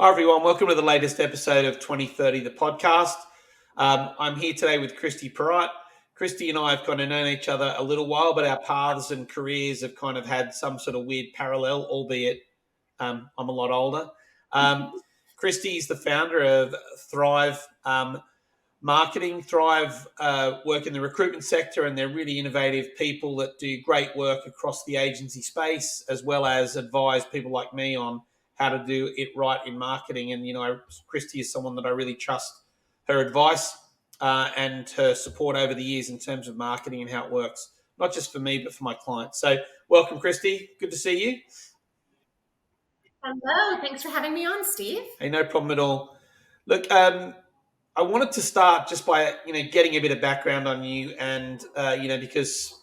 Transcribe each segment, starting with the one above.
Hi, everyone. Welcome to the latest episode of 2030, the podcast. I'm here today with Kristie Perrotte. Kristie and I have kind of known each other a little while, but our paths and careers have kind of had some sort of weird parallel, albeit I'm a lot older. Kristie is the founder of Thrive Marketing. Thrive work in the recruitment sector, and they're really innovative people that do great work across the agency space, as well as advise people like me on how to do it right in marketing. And, Kristie is someone that I really trust her advice and her support over the years in terms of marketing and how it works, not just for me, but for my clients. So welcome, Kristie. Good to see you. Hello. Thanks for having me on, Steve. Hey, no problem at all. Look, I wanted to start just by, getting a bit of background on you and, because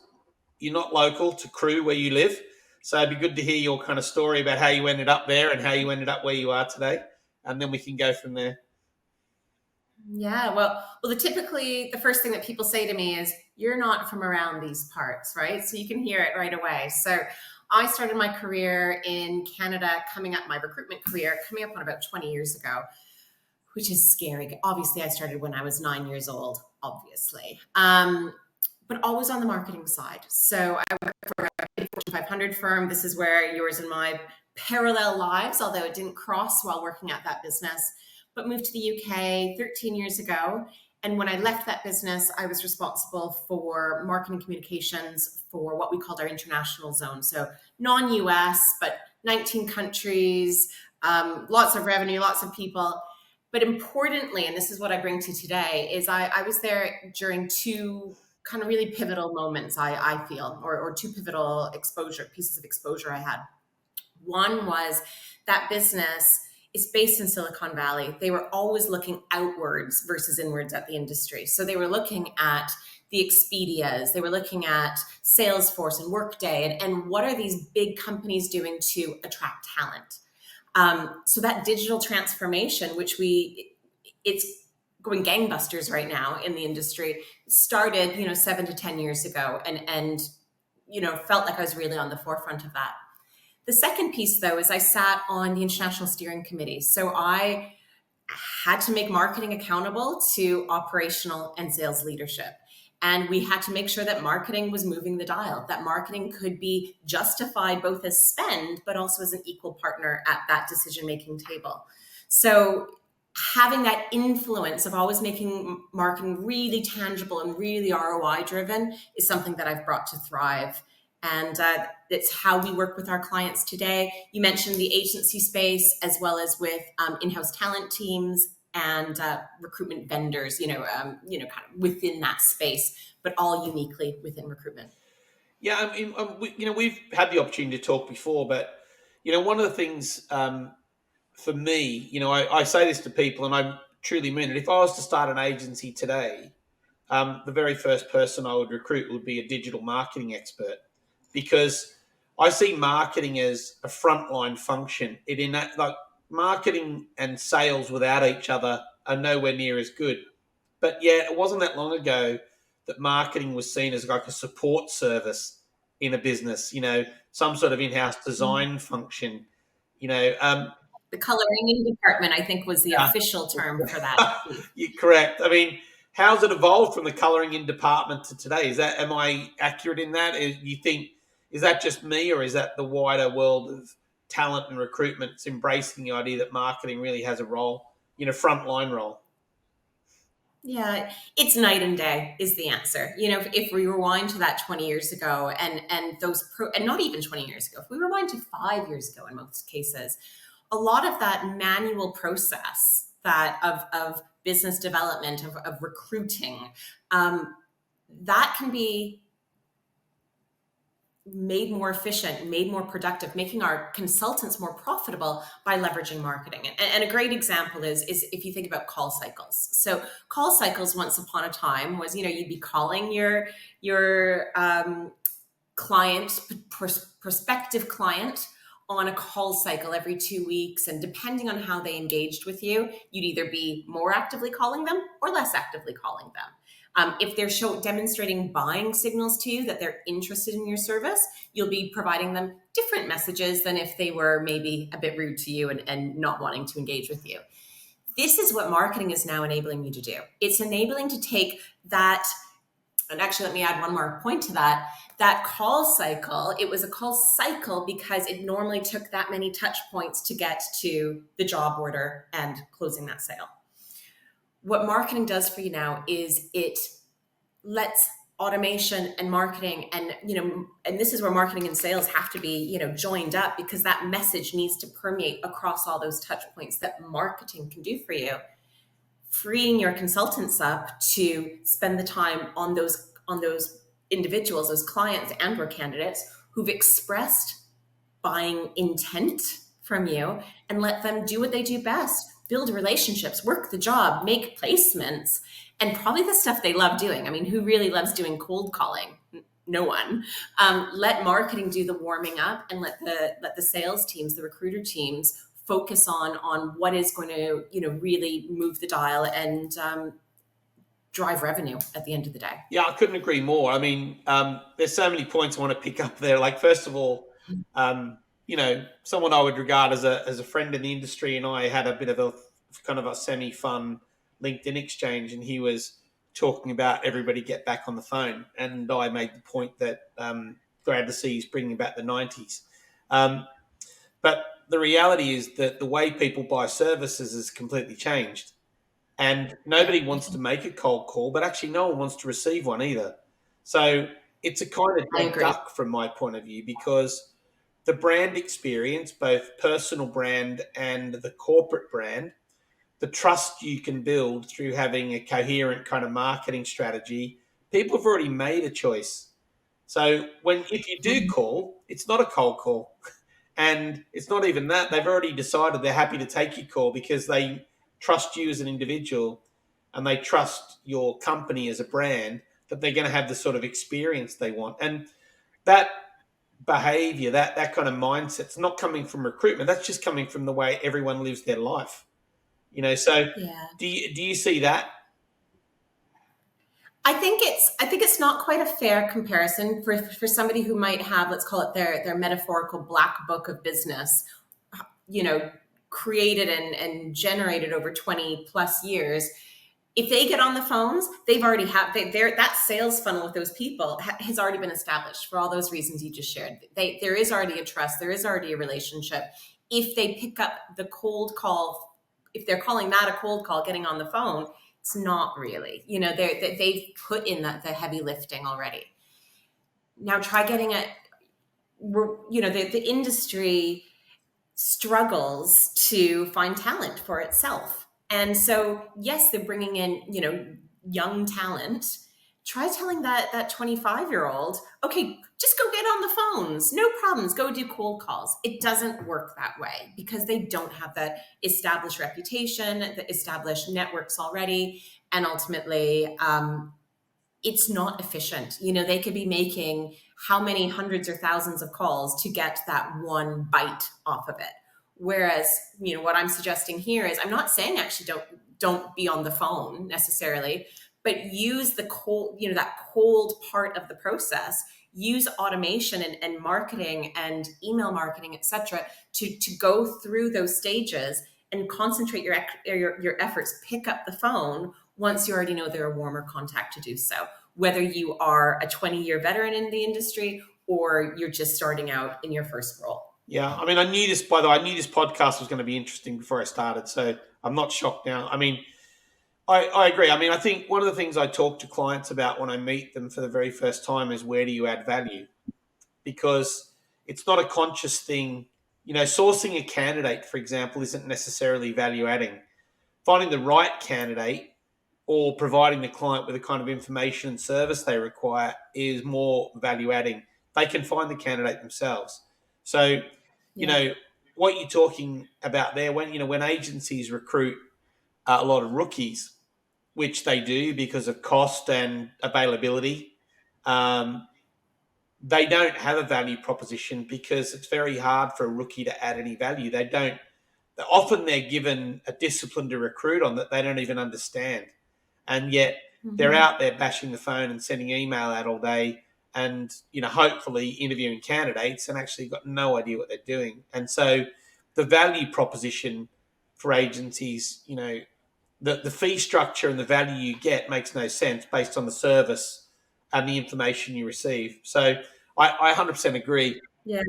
you're not local to Crewe where you live. So it'd be good to hear your kind of story about how you ended up there and how you ended up where you are today. And then we can go from there. Yeah, well, the first thing that people say to me is, you're not from around these parts, right? So you can hear it right away. So I started my career in Canada, my recruitment career coming up on about 20 years ago, which is scary. Obviously, I started when I was 9 years old, obviously. But always on the marketing side. So I worked for a Fortune 500 firm. This is where yours and my parallel lives, although it didn't cross while working at that business, but moved to the UK 13 years ago. And when I left that business, I was responsible for marketing communications for what we called our international zone. So non-US, but 19 countries, lots of revenue, lots of people. But importantly, and this is what I bring to today, is I was there during two kind of really pivotal moments, I feel, or two pivotal pieces of exposure I had. One was that business is based in Silicon Valley. They were always looking outwards versus inwards at the industry. So they were looking at the Expedias, they were looking at Salesforce and Workday, and what are these big companies doing to attract talent? So that digital transformation, it's going gangbusters right now in the industry, started, 7 to 10 years ago, and felt like I was really on the forefront of that. The second piece, though, is I sat on the International Steering Committee. So I had to make marketing accountable to operational and sales leadership. And we had to make sure that marketing was moving the dial, that marketing could be justified both as spend, but also as an equal partner at that decision-making table. So having that influence of always making marketing really tangible and really ROI driven is something that I've brought to Thrive. And it's how we work with our clients today. You mentioned the agency space, as well as with in-house talent teams and recruitment vendors, kind of within that space, but all uniquely within recruitment. Yeah, I mean, we've had the opportunity to talk before, but, one of the things for me, I say this to people and I truly mean it. If I was to start an agency today, the very first person I would recruit would be a digital marketing expert, because I see marketing as a frontline function. Marketing and sales without each other are nowhere near as good. But yeah, it wasn't that long ago that marketing was seen as like a support service in a business, some sort of in-house design function, The coloring in department, I think, was the official term for that. You're correct. I mean, how's it evolved from the coloring in department to today? Am I accurate in that? Is that just me, or is that the wider world of talent and recruitment embracing the idea that marketing really has a role, frontline role? Yeah, it's night and day is the answer. If we rewind to that 20 years ago and not even 20 years ago, if we rewind to 5 years ago in most cases, a lot of that manual process of business development, of recruiting, that can be made more efficient, made more productive, making our consultants more profitable by leveraging marketing. And a great example is if you think about call cycles. So call cycles once upon a time was, you'd be calling your client, prospective client, on a call cycle every 2 weeks. And depending on how they engaged with you, you'd either be more actively calling them or less actively calling them. If they're demonstrating buying signals to you that they're interested in your service, you'll be providing them different messages than if they were maybe a bit rude to you and not wanting to engage with you. This is what marketing is now enabling you to do. It's enabling to take that, and actually let me add one more point to that. That call cycle, it was a call cycle because it normally took that many touch points to get to the job order and closing that sale. What marketing does for you now is it lets automation and marketing and this is where marketing and sales have to be joined up, because that message needs to permeate across all those touch points that marketing can do for you, freeing your consultants up to spend the time on those individuals, those clients and or candidates who've expressed buying intent from you, and let them do what they do best: build relationships, work the job, make placements, and probably the stuff they love doing. I mean, who really loves doing cold calling? No one. Let marketing do the warming up, and let the sales teams, the recruiter teams, focus on what is going to really move the dial and drive revenue at the end of the day. Yeah, I couldn't agree more. I mean, there's so many points I want to pick up there. Like, first of all, someone I would regard as a friend in the industry, and I had a bit of a kind of a semi-fun LinkedIn exchange, and he was talking about everybody get back on the phone, and I made the point that glad to see he's bringing back the 90s. But the reality is that the way people buy services has completely changed. And nobody wants to make a cold call, but actually no one wants to receive one either. So it's a kind of dead duck from my point of view, because the brand experience, both personal brand and the corporate brand, the trust you can build through having a coherent kind of marketing strategy, people have already made a choice. So if you do call, it's not a cold call. And it's not even that. They've already decided they're happy to take your call because they trust you as an individual, and they trust your company as a brand, that they're going to have the sort of experience they want. And that behavior, that kind of mindset's not coming from recruitment. That's just coming from the way everyone lives their life. So Yeah. do you see that? I think it's not quite a fair comparison for somebody who might have, let's call it their metaphorical black book of business, created and generated over 20 plus years. If they get on the phones, they've already that sales funnel with those people has already been established for all those reasons you just shared. There is already a trust, there is already a relationship. If they pick up the cold call, if they're calling that a cold call, getting on the phone, it's not really. They've put in the heavy lifting already. Now try getting it. The industry struggles to find talent for itself. And so, yes, they're bringing in, young talent. Try telling that 25-year-old, okay, just go get on the phones. No problems. Go do cold calls. It doesn't work that way because they don't have that established reputation, the established networks already. And ultimately, it's not efficient. They could be making how many hundreds or thousands of calls to get that one bite off of it. Whereas, what I'm suggesting here is, I'm not saying actually don't be on the phone necessarily, but use the cold, that cold part of the process. Use automation and marketing and email marketing, etc., to go through those stages and concentrate your efforts. Pick up the phone once you already know they're a warmer contact to do so, whether you are a 20-year veteran in the industry or you're just starting out in your first role. Yeah, I mean, I knew this, by the way, I knew this podcast was going to be interesting before I started, so I'm not shocked now. I mean, I agree. I mean, I think one of the things I talk to clients about when I meet them for the very first time is, where do you add value? Because it's not a conscious thing. Sourcing a candidate, for example, isn't necessarily value adding. Finding the right candidate or providing the client with the kind of information and service they require is more value adding. They can find the candidate themselves. So, what you're talking about there, when agencies recruit a lot of rookies, which they do because of cost and availability, they don't have a value proposition because it's very hard for a rookie to add any value. Often they're given a discipline to recruit on that they don't even understand. And yet they're Mhm. out there bashing the phone and sending email out all day and, hopefully interviewing candidates and actually got no idea what they're doing. And so the value proposition for agencies, the fee structure and the value you get makes no sense based on the service and the information you receive. So I 100% agree. Yeah.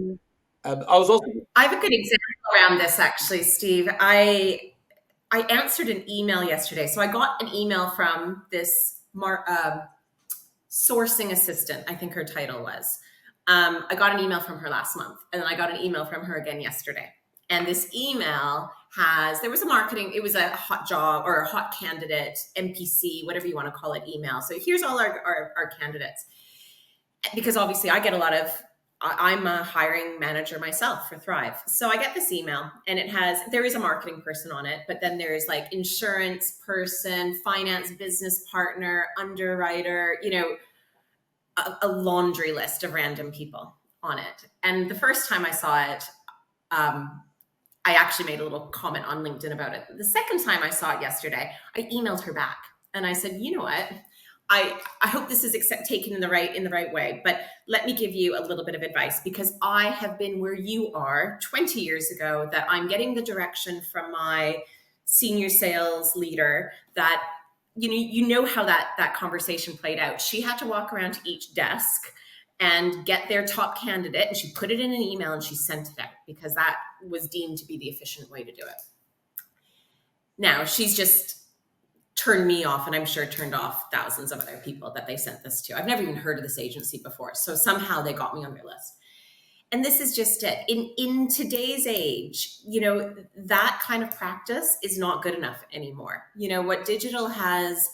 I was also I have a good example around this actually, Steve. I answered an email yesterday. So I got an email from this sourcing assistant, I think her title was. I got an email from her last month, and then I got an email from her again yesterday. And this email there was a marketing, it was a hot job or a hot candidate, MPC, whatever you want to call it, email. So here's all our candidates. Because obviously I'm a hiring manager myself for Thrive. So I get this email and there is a marketing person on it, but then there's like insurance person, finance business partner, underwriter, a laundry list of random people on it. And the first time I saw it, I actually made a little comment on LinkedIn about it. The second time I saw it yesterday, I emailed her back and I said, you know what? I hope this is taken in the right way, but let me give you a little bit of advice because I have been where you are 20 years ago, that I'm getting the direction from my senior sales leader that you know how that conversation played out. She had to walk around to each desk and get their top candidate, and she put it in an email and she sent it out because that was deemed to be the efficient way to do it. Now she's just turned me off, and I'm sure turned off thousands of other people that they sent this to. I've never even heard of this agency before, so somehow they got me on their list. And this is just it. In today's age, that kind of practice is not good enough anymore. What digital has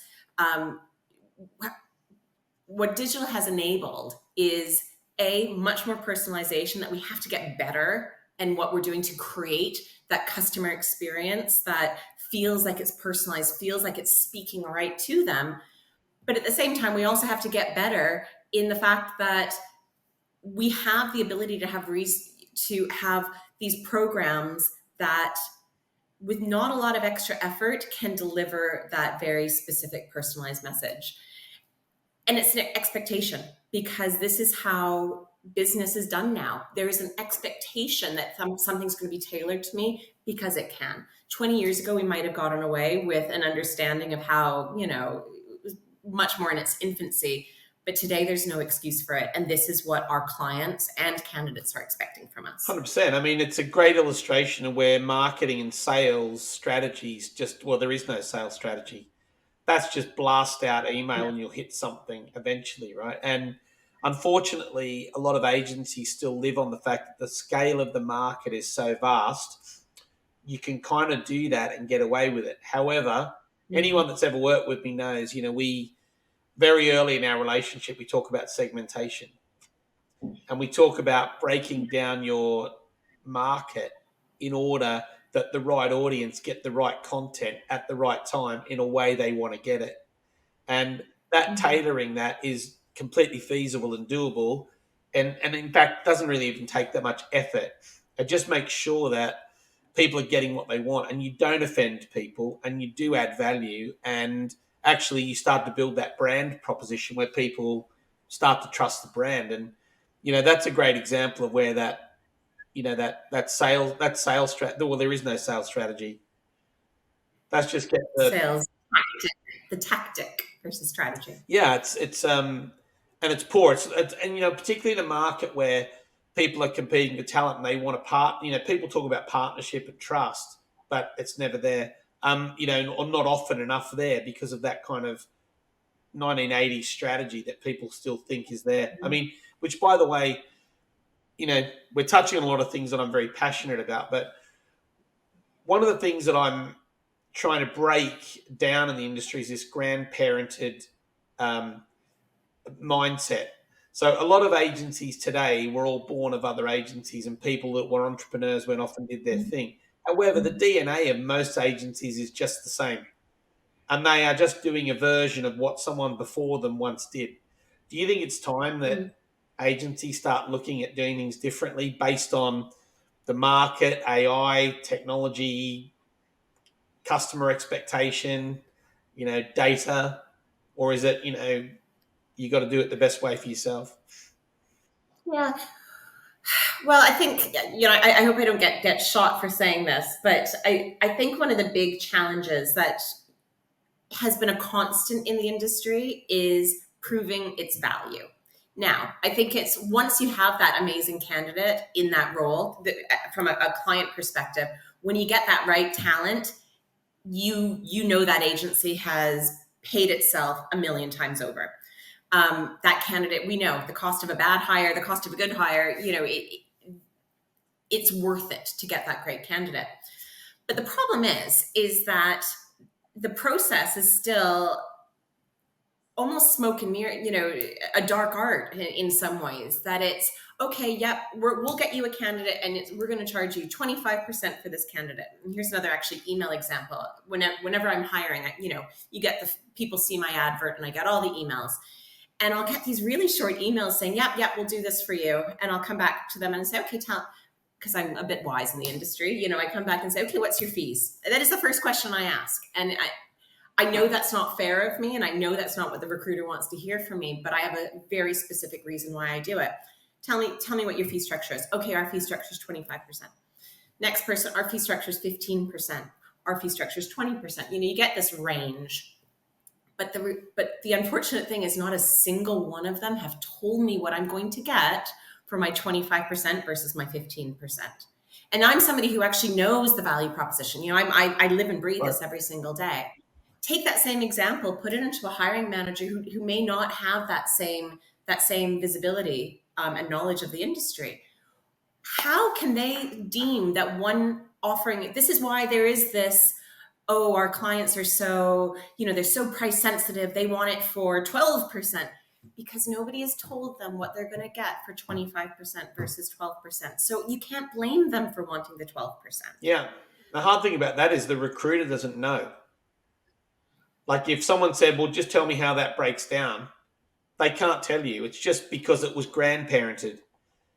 enabled is much more personalization, that we have to get better and what we're doing to create that customer experience that feels like it's personalized, feels like it's speaking right to them. But at the same time, we also have to get better in the fact that we have the ability to have these programs that, with not a lot of extra effort, can deliver that very specific personalized message. And it's an expectation, because this is how business is done now. There is an expectation that something's going to be tailored to me because it can. 20 years ago, we might have gotten away with an understanding of how, it was much more in its infancy. But today there's no excuse for it. And this is what our clients and candidates are expecting from us. 100%. I mean, it's a great illustration of where marketing and sales strategies there is no sales strategy. That's just blast out email and you'll hit something eventually, right? And unfortunately, a lot of agencies still live on the fact that the scale of the market is so vast, you can kind of do that and get away with it. However, anyone that's ever worked with me knows, we very early in our relationship, we talk about segmentation and we talk about breaking down your market in order that the right audience get the right content at the right time in a way they want to get it. And that tailoring that is completely feasible and doable. And in fact, doesn't really even take that much effort. It just makes sure that people are getting what they want and you don't offend people and you do add value. And actually you start to build that brand proposition where people start to trust the brand. And, that's a great example of where that sales strategy. Well, there is no sales strategy. That's just get Sales tactic, the tactic versus strategy. Yeah, it's and it's poor. And particularly in a market where people are competing for talent and they want to people talk about partnership and trust, but it's never there. Or not often enough there because of that kind of 1980s strategy that people still think is there. I mean, which, by the way, we're touching on a lot of things that I'm very passionate about, but one of the things that I'm trying to break down in the industry is this grandparented mindset. So a lot of agencies today were all born of other agencies and people that were entrepreneurs went off and did their thing. However, the DNA of most agencies is just the same. And they are just doing a version of what someone before them once did. Do you think it's time that agencies start looking at doing things differently based on the market, AI, technology, customer expectation, data? or is it, you got to do it the best way for yourself? Yeah. Well, I think, I hope I don't get shot for saying this, but I think one of the big challenges that has been a constant in the industry is proving its value. Now, I think it's once you have that amazing candidate in that role, from a client perspective, when you get that right talent, you know that agency has paid itself a million times over. That candidate, we know the cost of a bad hire, the cost of a good hire, it's worth it to get that great candidate. But the problem is that the process is still almost smoke and mirror, a dark art in some ways, that it's okay. Yep. We'll get you a candidate and we're going to charge you 25% for this candidate. And here's another actually email example. Whenever I'm hiring, you get the people see my advert and I get all the emails, and I'll get these really short emails saying, yep, we'll do this for you. And I'll come back to them and say, okay, because I'm a bit wise in the industry, I come back and say, okay, what's your fees? That is the first question I ask. And I know that's not fair of me, and I know that's not what the recruiter wants to hear from me, but I have a very specific reason why I do it. Tell me what your fee structure is. Okay, our fee structure is 25%. Next person, our fee structure is 15%. Our fee structure is 20%. You get this range. But the unfortunate thing is not a single one of them have told me what I'm going to get for my 25% versus my 15%. And I'm somebody who actually knows the value proposition. I live and breathe this every single day. Take that same example, put it into a hiring manager who may not have that same visibility and knowledge of the industry. How can they deem that one offering? This is why there is this, our clients are so, they're so price sensitive. They want it for 12%, because nobody has told them what they're going to get for 25% versus 12%. So you can't blame them for wanting the 12%. Yeah. The hard thing about that is the recruiter doesn't know. Like if someone said, well, just tell me how that breaks down, they can't tell you. It's just because it was grandparented.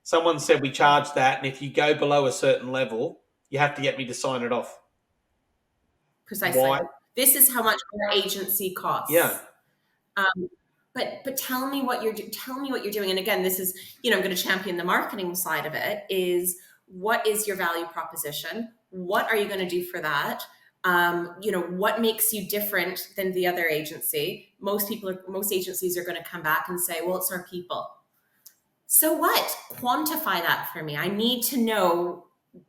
Someone said we charge that, and if you go below a certain level, you have to get me to sign it off. Precisely. Why? This is how much our agency costs. Yeah. But tell me what you're doing. And again, this is, I'm going to champion the marketing side of it. Is what is your value proposition? What are you going to do for that? What makes you different than the other agency? Most agencies are going to come back and say, well, it's our people. So what? Quantify that for me. I need to know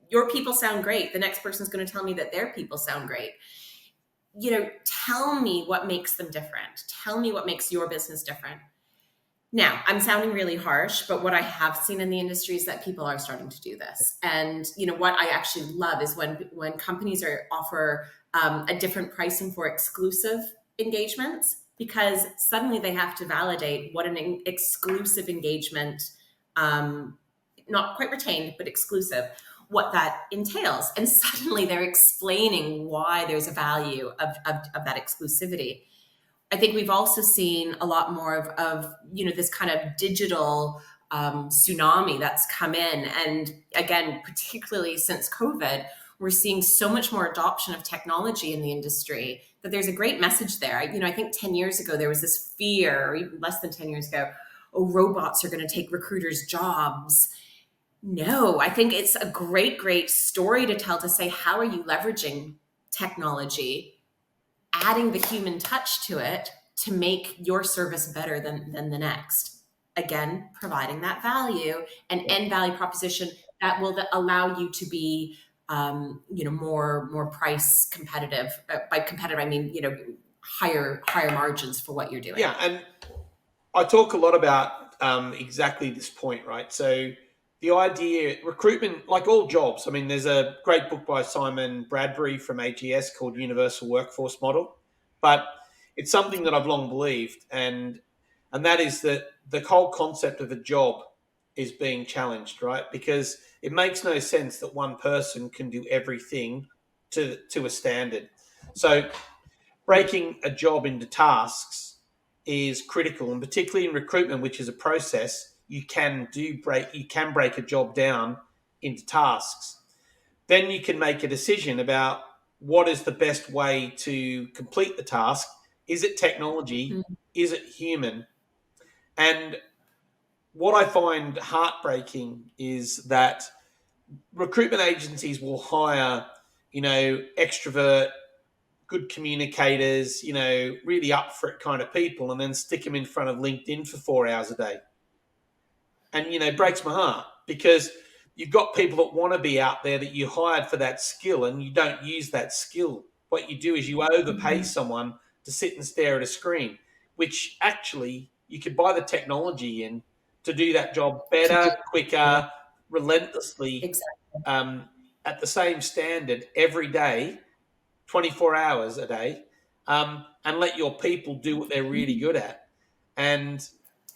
your people sound great. The next person's going to tell me that their people sound great. Tell me what makes them different. Tell me what makes your business different. Now, I'm sounding really harsh, but what I have seen in the industry is that people are starting to do this. And what I actually love is when companies offer a different pricing for exclusive engagements, because suddenly they have to validate what an exclusive engagement, not quite retained, but exclusive, what that entails. And suddenly they're explaining why there's a value of that exclusivity. I think we've also seen a lot more of this kind of digital tsunami that's come in. And again, particularly since COVID, we're seeing so much more adoption of technology in the industry that there's a great message there. I think 10 years ago, there was this fear, or even less than 10 years ago, robots are going to take recruiters' jobs. No, I think it's a great story to tell, to say, how are you leveraging technology, adding the human touch to it to make your service better than the next. Again, providing that value and end value proposition that will allow you to be, more price competitive. By competitive, I mean, higher margins for what you're doing. Yeah, and I talk a lot about exactly this point, right? So the idea, recruitment, like all jobs, I mean, there's a great book by Simon Bradbury from AGS called Universal Workforce Model, but it's something that I've long believed, and that is that the whole concept of a job is being challenged, right? Because it makes no sense that one person can do everything to a standard. So breaking a job into tasks is critical, and particularly in recruitment, which is a process, you can break a job down into tasks. Then you can make a decision about what is the best way to complete the task. Is it technology? is it human? And what I find heartbreaking is that recruitment agencies will hire, extrovert, good communicators, really up for it kind of people, and then stick them in front of LinkedIn for 4 hours a day. And, breaks my heart, because you've got people that want to be out there that you hired for that skill, and you don't use that skill. What you do is you overpay someone to sit and stare at a screen, which actually you could buy the technology in to do that job To better, do quicker, relentlessly, exactly. at the same standard every day, 24 hours a day, and let your people do what they're really good at. And,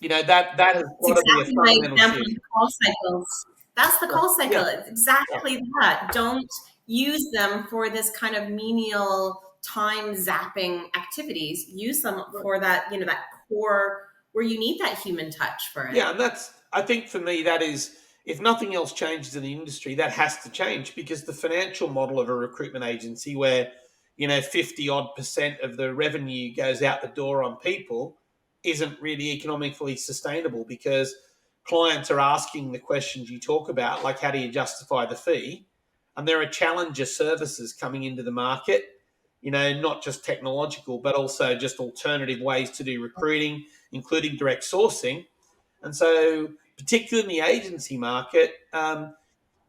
that has It's got to be a exactly my fundamental example shift. of the call cycles. That's the call cycle. Yeah. It's Yeah. exactly that. Don't use them for this kind of menial time zapping activities. Use them for that, that core where you need that human touch for it. Yeah, and I think for me, that is, if nothing else changes in the industry, that has to change, because the financial model of a recruitment agency where, 50 odd percent of the revenue goes out the door on people isn't really economically sustainable, because clients are asking the questions you talk about, like how do you justify the fee? And there are challenger services coming into the market, not just technological, but also just alternative ways to do recruiting, including direct sourcing. And so, particularly in the agency market,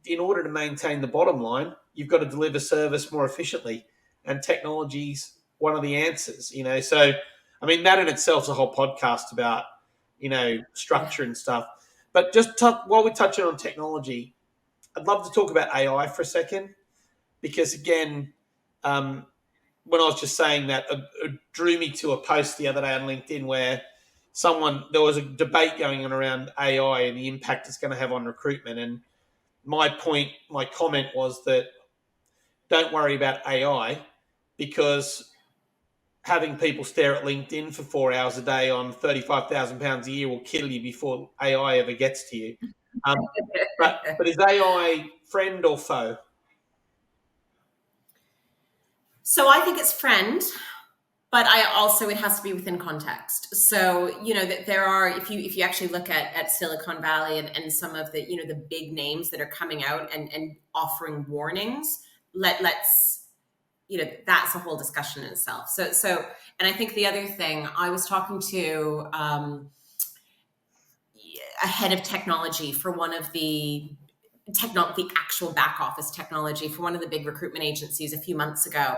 in order to maintain the bottom line, you've got to deliver service more efficiently, and technology's one of the answers. So I mean, that in itself is a whole podcast about Yeah. structure and stuff. But just while we're touching on technology, I'd love to talk about AI for a second, because again, um, when I was just saying that, it drew me to a post the other day on LinkedIn where there was a debate going on around AI and the impact it's going to have on recruitment. And my comment was that don't worry about AI, because having people stare at LinkedIn for 4 hours a day on £35,000 a year will kill you before AI ever gets to you. Um, but is AI friend or foe? So I think it's friend, but I also, it has to be within context. So that there are, if you actually look at Silicon Valley and some of the the big names that are coming out and offering warnings, let's that's a whole discussion in itself. So and I think the other thing, I was talking to a head of technology for one of the actual back office technology for one of the big recruitment agencies a few months ago,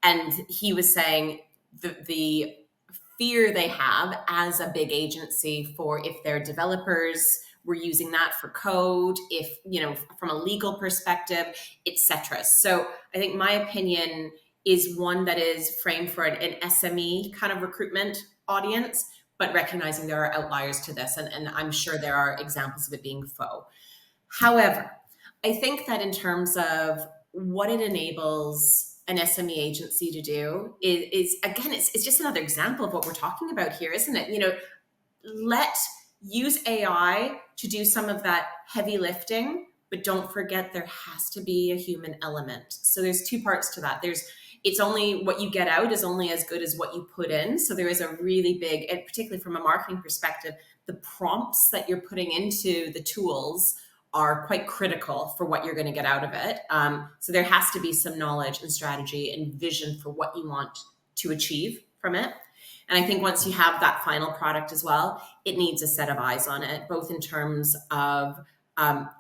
and he was saying the fear they have as a big agency for if their developers were using that for code, if from a legal perspective, etc. So I think my opinion is one that is framed for an SME kind of recruitment audience, but recognizing there are outliers to this, and I'm sure there are examples of it being faux. However, I think that in terms of what it enables an SME agency to do is again, it's just another example of what we're talking about here, isn't it? Use AI to do some of that heavy lifting, but don't forget there has to be a human element. So there's two parts to that. It's only what you get out is only as good as what you put in. So there is a really big, and particularly from a marketing perspective, the prompts that you're putting into the tools are quite critical for what you're going to get out of it. So there has to be some knowledge and strategy and vision for what you want to achieve from it. And I think once you have that final product as well, it needs a set of eyes on it, both in terms of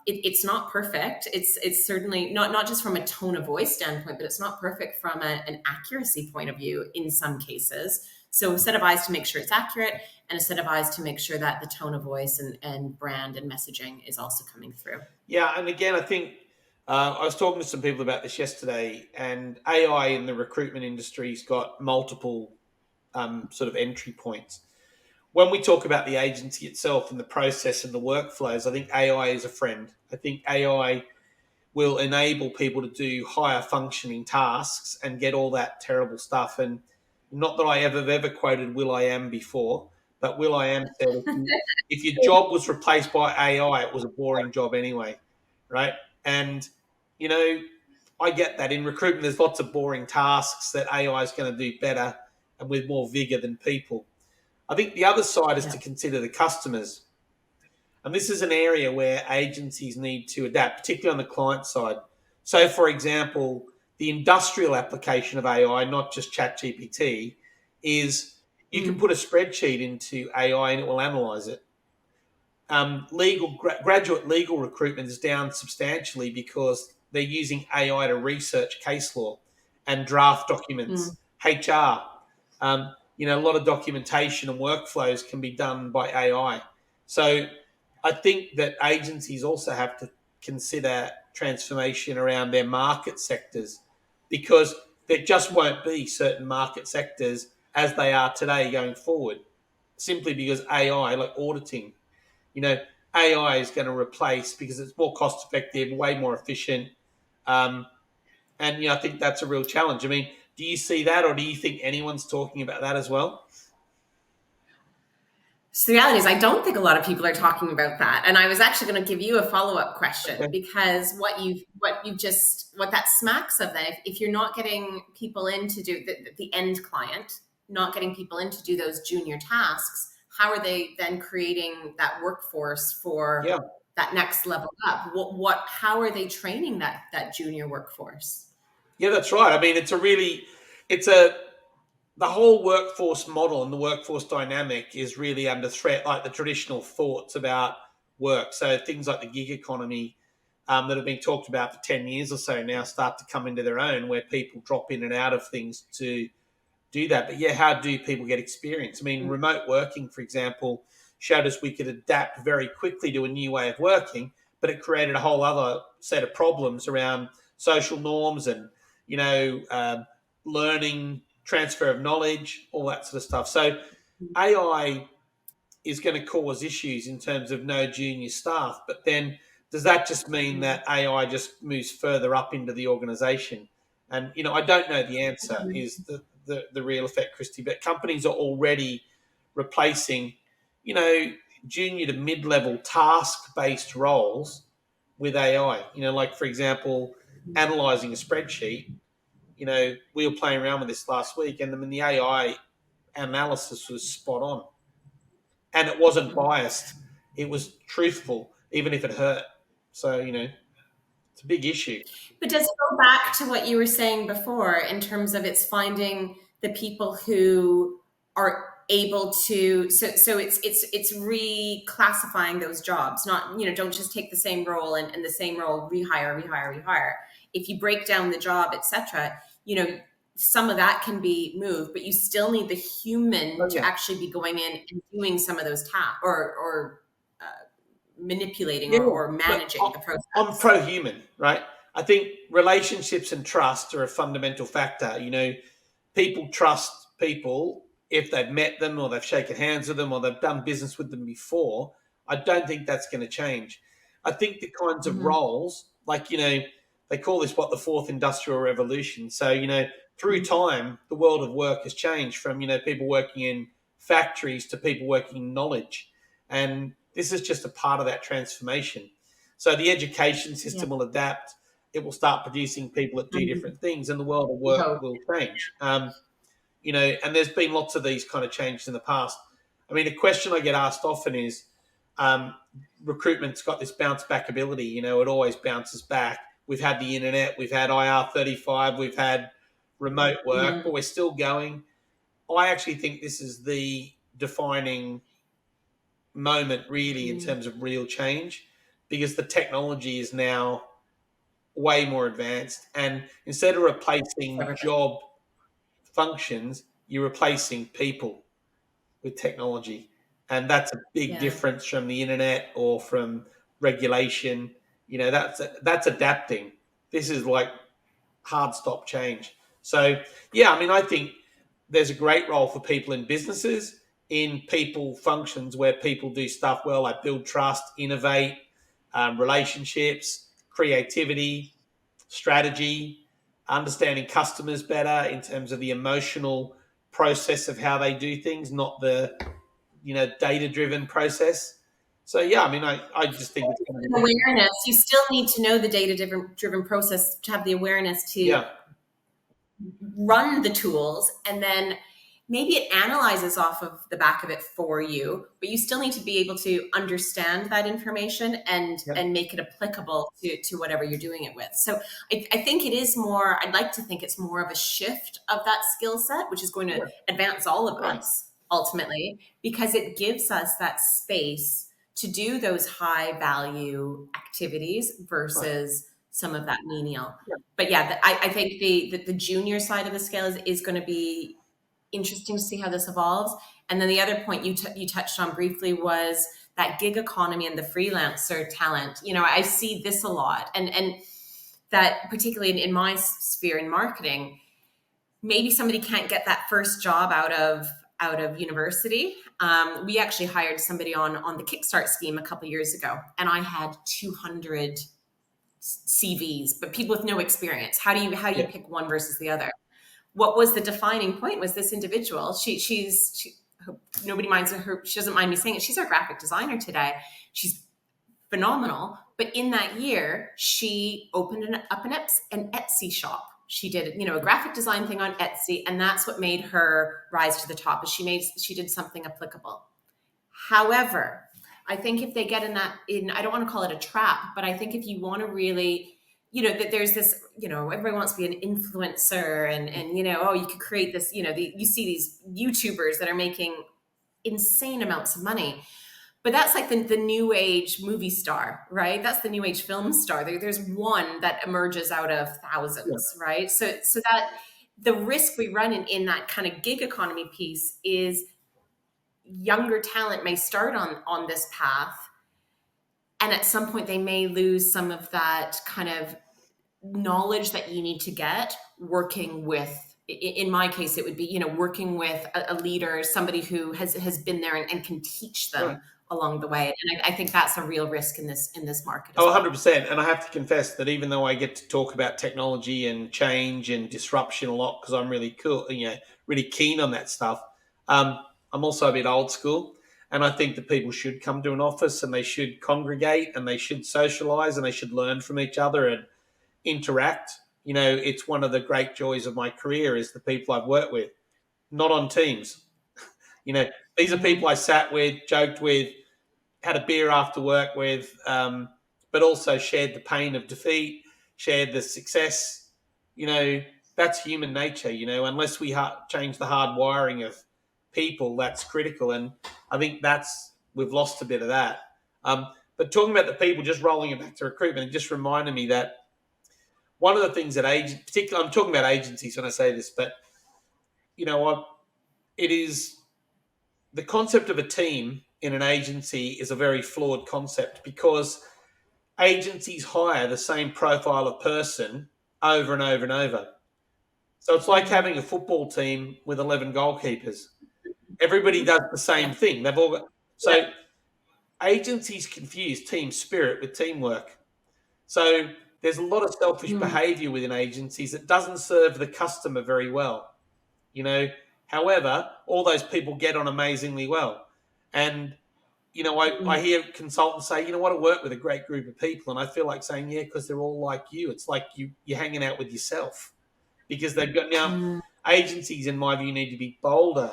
it's not perfect. It's certainly not just from a tone of voice standpoint, but it's not perfect from an accuracy point of view in some cases. So a set of eyes to make sure it's accurate, and a set of eyes to make sure that the tone of voice and brand and messaging is also coming through. Yeah, and again, I think I was talking to some people about this yesterday, and AI in the recruitment industry's got multiple sort of entry points. When we talk about the agency itself and the process and the workflows, I think AI is a friend. I think AI will enable people to do higher functioning tasks and get all that terrible stuff. And not that I ever quoted Will I Am before, but Will I Am said, if your job was replaced by AI, it was a boring job anyway, right? And, I get that. In recruitment, there's lots of boring tasks that AI is going to do better and with more vigor than people. I think the other side is Yeah. to consider the customers. And this is an area where agencies need to adapt, particularly on the client side. So, for example, the industrial application of AI, not just ChatGPT, is you can Mm. put a spreadsheet into AI and it will analyze it. Graduate legal recruitment is down substantially because they're using AI to research case law and draft Mm. documents. HR, a lot of documentation and workflows can be done by AI. So I think that agencies also have to consider transformation around their market sectors, because there just won't be certain market sectors as they are today going forward, simply because AI, like auditing, you know, AI is going to replace, because it's more cost effective, way more efficient. Um, and I think that's a real challenge. I mean, do you see that, or do you think anyone's talking about that as well? So the reality is, I don't think a lot of people are talking about that. And I was actually going to give you a follow-up question, Okay. because what that smacks of, then, if you're not getting people in to do the end client, not getting people in to do those junior tasks, how are they then creating that workforce for Yeah. that next level up? How are they training that junior workforce? Yeah, that's right. I mean, the whole workforce model and the workforce dynamic is really under threat, like the traditional thoughts about work. So things like the gig economy, that have been talked about for 10 years or so now, start to come into their own, where people drop in and out of things to do that. But yeah, how do people get experience? I mean, remote working, for example, showed us we could adapt very quickly to a new way of working, but it created a whole other set of problems around social norms and, learning, transfer of knowledge, all that sort of stuff. So AI is going to cause issues in terms of no junior staff. But then does that just mean that AI just moves further up into the organization? And, I don't know the answer is the real effect, Kristie, but companies are already replacing, junior to mid-level task-based roles with AI. Like, for example, analyzing a spreadsheet. We were playing around with this last week, and the AI analysis was spot on, and it wasn't biased. It was truthful, even if it hurt. So, it's a big issue. But does it go back to what you were saying before, in terms of it's finding the people who are able to, so it's reclassifying those jobs, not, don't just take the same role and the same role, rehire. If you break down the job, etc., some of that can be moved, but you still need the human to actually be going in and doing some of those tasks, or manipulating, Yeah, or look, managing the process. I'm pro-human, right? I think relationships and trust are a fundamental factor. People trust people if they've met them, or they've shaken hands with them, or they've done business with them before. I don't think that's going to change. I think the kinds of Mhm. roles, like, they call this the fourth industrial revolution. So, through time, the world of work has changed from, people working in factories to people working in knowledge. And this is just a part of that transformation. So the education Yeah. system will adapt. It will start producing people that do Mhm. different things, and the world of We work hope. will change. And there's been lots of these kind of changes in the past. I mean, a question I get asked often is, um, recruitment's got this bounce back ability. It always bounces back. We've had the internet, we've had IR35, we've had remote work, but Mhm. we're still going. I actually think this is the defining moment, really, in Mhm. terms of real change, because the technology is now way more advanced. And instead of replacing Everything. job functions, you're replacing people with technology. And that's a big Yeah. difference from the internet or from regulation. That's adapting. This is like hard stop change. So, yeah, I mean, I think there's a great role for people in businesses, in people functions where people do stuff well, like build trust, innovate, relationships, creativity, strategy, understanding customers better in terms of the emotional process of how they do things, not the data driven process. So yeah, I mean, I just think it's going to be Awareness. You still need to know the data-driven process to have the awareness to yeah, run the tools, and then maybe it analyzes off of the back of it for you, but you still need to be able to understand that information and make it applicable to whatever you're doing it with. So I think it is more, I'd like to think it's more of a shift of that skill set, which is going to advance all of us ultimately, because it gives us that space to do those high value activities versus some of that menial. But yeah, I think the junior side of the scale is going to be interesting to see how this evolves. And then the other point you touched on briefly was that gig economy and the freelancer talent. You know, I see this a lot, and that particularly in my sphere in marketing, maybe somebody can't get that first job out of university. We actually hired somebody on the Kickstart scheme a couple of years ago, and I had 200 CVs, but people with no experience. How do you pick one versus the other? What was the defining point was this individual. She nobody minds her. She doesn't mind me saying it. She's our graphic designer today. She's phenomenal. But in that year, she opened up an Etsy shop. She did, a graphic design thing on Etsy, and that's what made her rise to the top. Is she did something applicable. However, I think if they get I don't want to call it a trap, but I think if you want to really, that there's this, everybody wants to be an influencer and you could create this, you see these YouTubers that are making insane amounts of money, but that's like the new age movie star, right? That's the new age film star. There's one that emerges out of thousands, right? So that the risk we run in that kind of gig economy piece is younger talent may start on this path, and at some point they may lose some of that kind of knowledge that you need to get working with, in my case, it would be, working with a leader, somebody who has been there and can teach them along the way. And I think that's a real risk in this market. 100%. And I have to confess that even though I get to talk about technology and change and disruption a lot, because I'm really cool, really keen on that stuff, I'm also a bit old school. And I think that people should come to an office and they should congregate and they should socialize and they should learn from each other and interact. It's one of the great joys of my career is the people I've worked with, not on teams. These are people I sat with, joked with, had a beer after work with, but also shared the pain of defeat, shared the success. That's human nature, unless we change the hard wiring of people, that's critical. And I think we've lost a bit of that. But talking about the people, just rolling it back to recruitment, it just reminded me that one of the things that particularly I'm talking about agencies when I say this, but it is the concept of a team in an agency is a very flawed concept because agencies hire the same profile of person over and over and over. So it's like having a football team with 11 goalkeepers. Everybody does the same thing. They've all got, agencies confuse team spirit with teamwork. So there's a lot of selfish behavior within agencies that doesn't serve the customer very well. However, all those people get on amazingly well. And, I hear consultants say, I work with a great group of people. And I feel like saying, because they're all like you. It's like you're hanging out with yourself because they've got now agencies, in my view, need to be bolder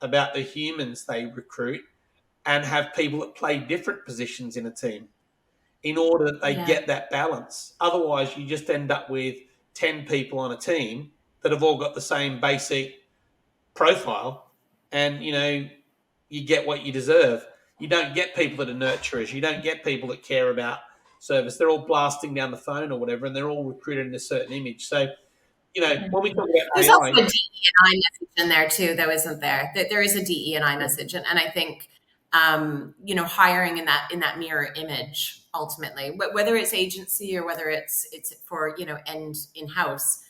about the humans they recruit and have people that play different positions in a team in order that they get that balance. Otherwise, you just end up with 10 people on a team that have all got the same basic profile and, you get what you deserve. You don't get people that are nurturers. You don't get people that care about service. They're all blasting down the phone or whatever, and they're all recruited in a certain image. So, when we talk about there's AI, also a DE&I message in there too, though, isn't there? There is a DE&I message, and I think hiring in that mirror image ultimately, whether it's agency or whether it's for end in-house,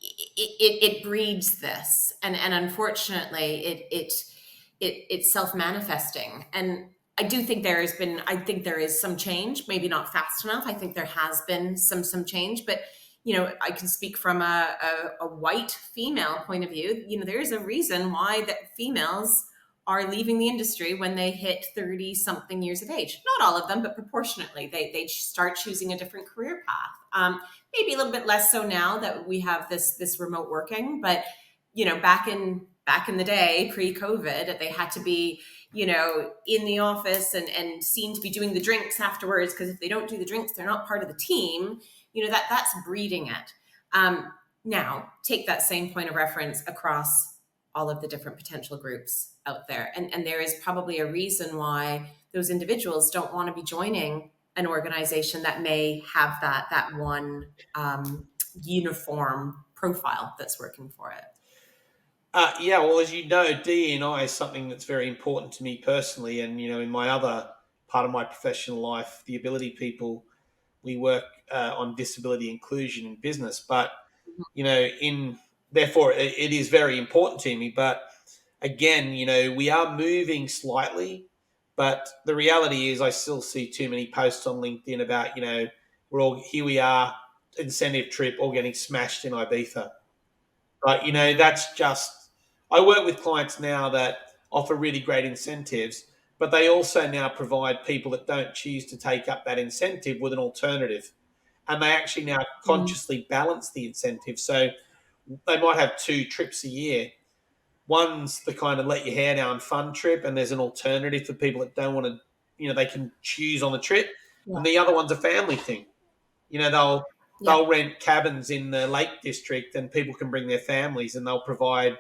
it breeds this, and unfortunately it's self-manifesting. And I do think there is some change, maybe not fast enough. I think there has been some change, but I can speak from a white female point of view. There is a reason why that females are leaving the industry when they hit 30 something years of age. Not all of them, but proportionately, they start choosing a different career path. Maybe a little bit less so now that we have this remote working, but back in the day, pre-COVID, they had to be in the office and seen to be doing the drinks afterwards, because if they don't do the drinks, they're not part of the team. That's breeding it. Now take that same point of reference across all of the different potential groups out there. And there is probably a reason why those individuals don't want to be joining an organization that may have that one uniform profile that's working for it. Yeah, well, as you know, DE&I is something that's very important to me personally. And, in my other part of my professional life, the ability people, we work on disability inclusion in business. But, therefore, it is very important to me. But again, we are moving slightly. But the reality is I still see too many posts on LinkedIn about, here we are, incentive trip, all getting smashed in Ibiza. But, that's just, I work with clients now that offer really great incentives, but they also now provide people that don't choose to take up that incentive with an alternative. And they actually now consciously balance the incentive. So they might have 2 trips a year. One's the kind of let your hair down fun trip, and there's an alternative for people that don't want to, they can choose on the trip. Yeah. And the other one's a family thing. They'll rent cabins in the Lake District, and people can bring their families, and they'll provide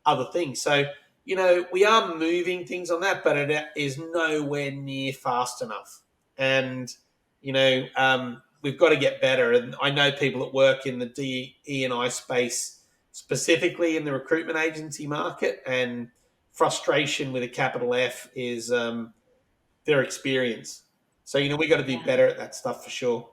other things. So, we are moving things on that, but it is nowhere near fast enough. And, we've got to get better. And I know people that work in the DE&I space, specifically in the recruitment agency market, and frustration with a capital F is their experience. So, we've got to be better at that stuff for sure.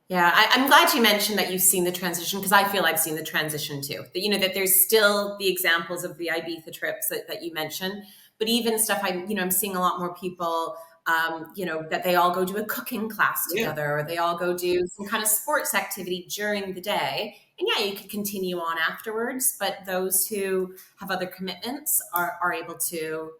Yeah, I'm glad you mentioned that you've seen the transition, because I feel I've seen the transition too. That, that there's still the examples of the Ibiza trips that you mentioned, but even stuff I'm seeing a lot more people, that they all go do a cooking class together, or they all go do some kind of sports activity during the day. And yeah, you could continue on afterwards, but those who have other commitments are able to.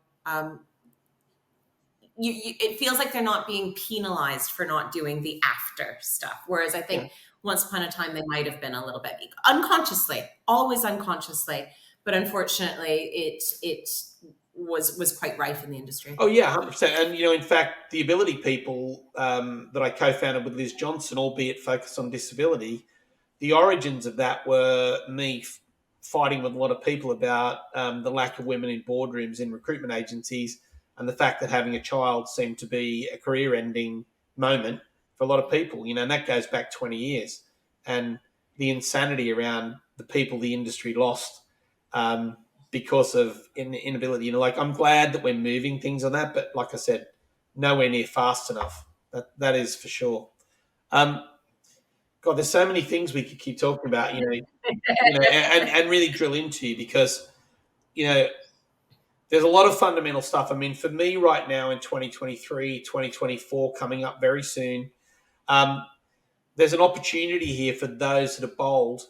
It feels like they're not being penalized for not doing the after stuff. Whereas I think once upon a time, they might have been a little bit unconsciously, always unconsciously, but unfortunately it was quite rife in the industry. Oh yeah, 100%. And, in fact, the ability people that I co-founded with Liz Johnson, albeit focused on disability, the origins of that were me fighting with a lot of people about the lack of women in boardrooms in recruitment agencies, and the fact that having a child seemed to be a career-ending moment for a lot of people, and that goes back 20 years. And the insanity around the people the industry lost because of inability. I'm glad that we're moving things on that, but like I said, nowhere near fast enough. That is for sure. God, there's so many things we could keep talking about, and really drill into, because, there's a lot of fundamental stuff. I mean, for me right now in 2023, 2024, coming up very soon, there's an opportunity here for those that are bold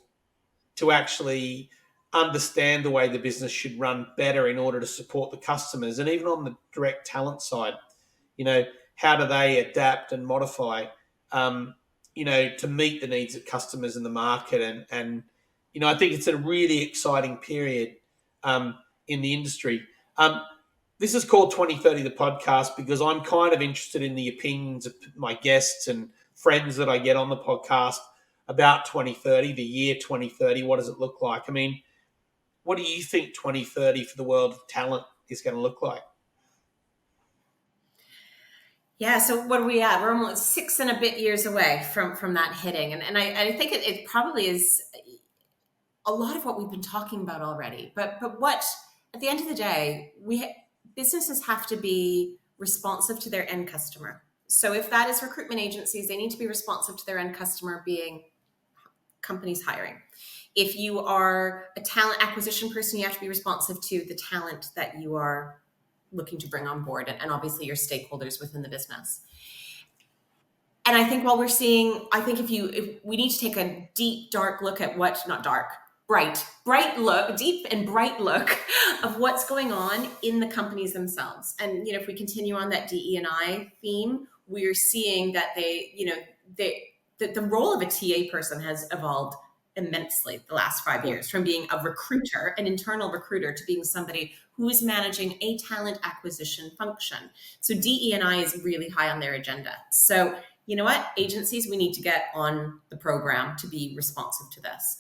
to actually understand the way the business should run better in order to support the customers. And even on the direct talent side, how do they adapt and modify, to meet the needs of customers in the market? And I think it's a really exciting period in the industry. This is called 2030, the podcast, because I'm kind of interested in the opinions of my guests and friends that I get on the podcast about 2030, the year 2030. What does it look like? I mean, what do you think 2030 for the world of talent is going to look like? Yeah, so what are we at? We're almost 6 and a bit years away from that hitting. And I think it probably is a lot of what we've been talking about already. But what, at the end of the day, businesses have to be responsive to their end customer. So if that is recruitment agencies, they need to be responsive to their end customer, being companies hiring. If you are a talent acquisition person, you have to be responsive to the talent that you are looking to bring on board, and obviously your stakeholders within the business. And I think if we need to take a deep, dark look at not dark, bright look, deep and bright look of what's going on in the companies themselves. And if we continue on that DE&I theme, we're seeing that the role of a TA person has evolved immensely the last 5 years, from being a recruiter, an internal recruiter, to being somebody who is managing a talent acquisition function. So DE&I is really high on their agenda. So you know what? Agencies, we need to get on the program to be responsive to this.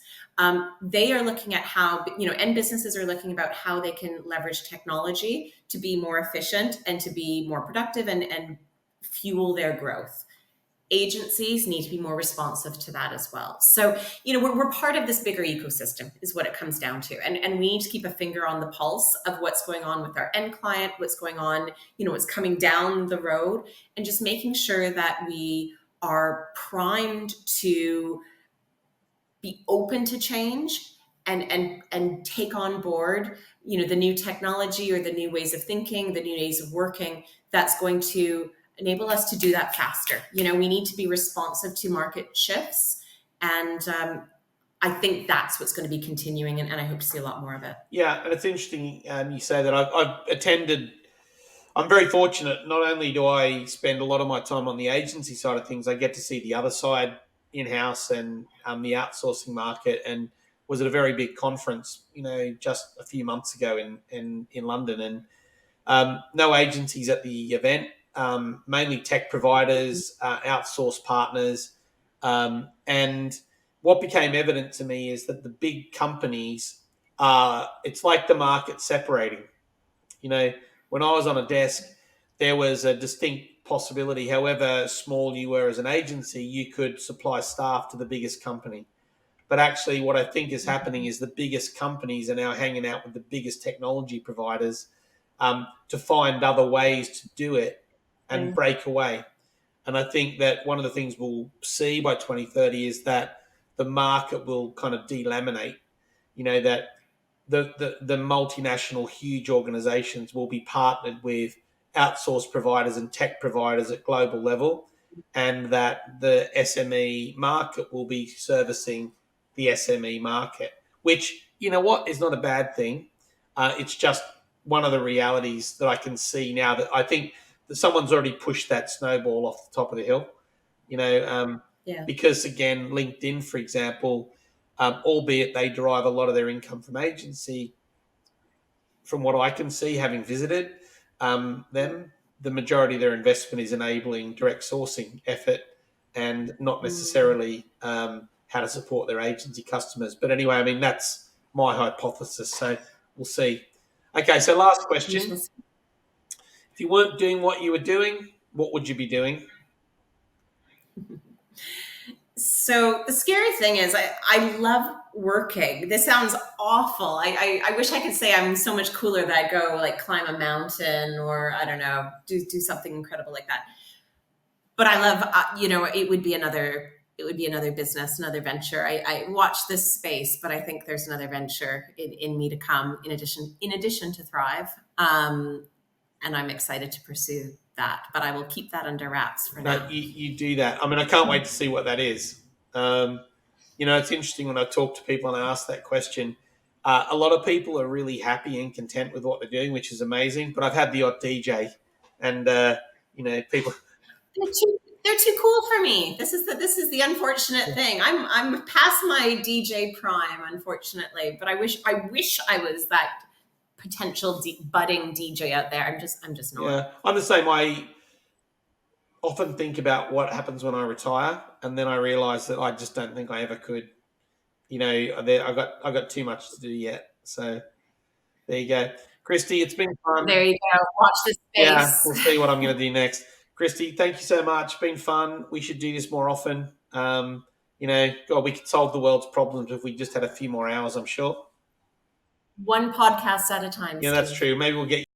They are looking at how, and businesses are looking about how they can leverage technology to be more efficient and to be more productive and fuel their growth. Agencies need to be more responsive to that as well. So, we're part of this bigger ecosystem is what it comes down to. And we need to keep a finger on the pulse of what's going on with our end client, what's going on, what's coming down the road, and just making sure that we are primed to be open to change and take on board, the new technology or the new ways of thinking, the new ways of working that's going to enable us to do that faster. We need to be responsive to market shifts. And I think that's what's going to be continuing. And I hope to see a lot more of it. Yeah. And it's interesting you say that. I'm very fortunate. Not only do I spend a lot of my time on the agency side of things, I get to see the other side in-house and the outsourcing market, and was at a very big conference, just a few months ago in London, and no agencies at the event, mainly tech providers, outsource partners. And what became evident to me is that the big companies it's like the market separating. When I was on a desk, there was a distinct possibility, however small you were as an agency, you could supply staff to the biggest company. But actually, what I think is happening is the biggest companies are now hanging out with the biggest technology providers to find other ways to do it and break away. And I think that one of the things we'll see by 2030 is that the market will kind of delaminate, that the multinational huge organizations will be partnered with outsourced providers and tech providers at global level, and that the SME market will be servicing the SME market, which, is not a bad thing. It's just one of the realities that I can see now, that I think that someone's already pushed that snowball off the top of the hill, because, again, LinkedIn, for example, albeit they derive a lot of their income from agency, from what I can see, having visited them, the majority of their investment is enabling direct sourcing effort and not necessarily how to support their agency customers. But anyway, I mean, that's my hypothesis. So we'll see. Okay, so last question. If you weren't doing what you were doing, what would you be doing? So the scary thing is I love working. This sounds awful. I wish I could say I'm so much cooler that I go like climb a mountain or, I don't know, do something incredible like that. But I love, it would be another business, another venture. I watch this space, but I think there's another venture in me to come in addition to Thrive. And I'm excited to pursue that, but I will keep that under wraps for now. You do that. I mean, I can't wait to see what that is. It's interesting when I talk to people and I ask that question. A lot of people are really happy and content with what they're doing, which is amazing. But I've had the odd DJ, and people. They're too cool for me. This is the unfortunate thing. I'm past my DJ prime, unfortunately. But I wish I was that potential budding DJ out there. I'm just not. Yeah, I'm the same. I often think about what happens when I retire, and then I realise that I just don't think I ever could. I've got too much to do yet. So there you go, Kristie. It's been fun. There you go. Watch this space. Yeah, we'll see what I'm going to do next. Kristie, thank you so much. It's been fun. We should do this more often. God, we could solve the world's problems if we just had a few more hours, I'm sure. One podcast at a time. Yeah, Steve. That's true. Maybe we'll get